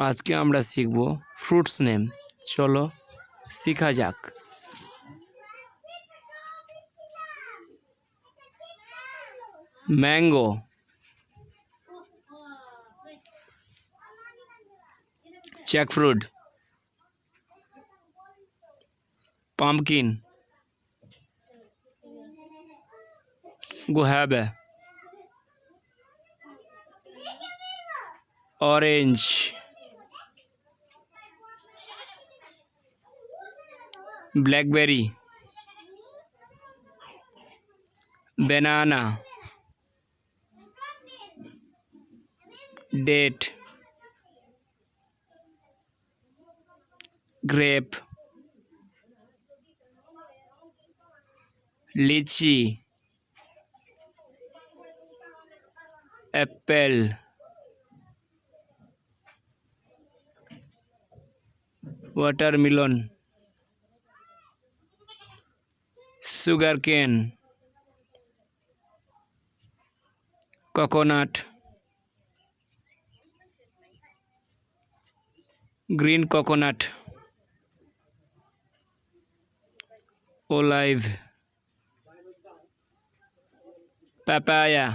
আজকে আমরা শিখব ফ্রুটস নেম। চলো শেখা যাক। Mango, jackfruit, pumpkin, guava, orange, blackberry, banana, date, grape, lychee, apple, watermelon, sugarcane, coconut, green coconut, olive, papaya,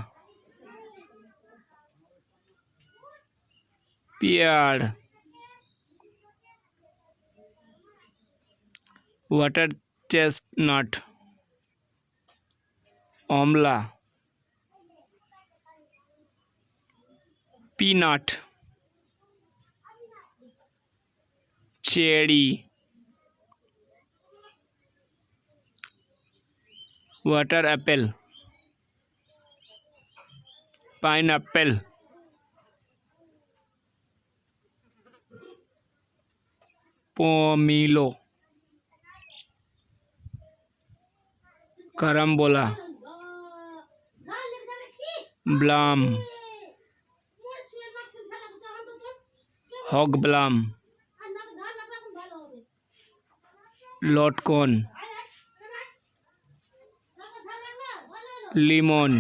pear, water chestnut, amla, peanut, cherry, water apple, pineapple, pomelo, carambola, plum, hog plum, লটকন, lemon,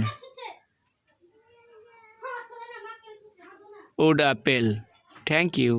wood apple. Thank you.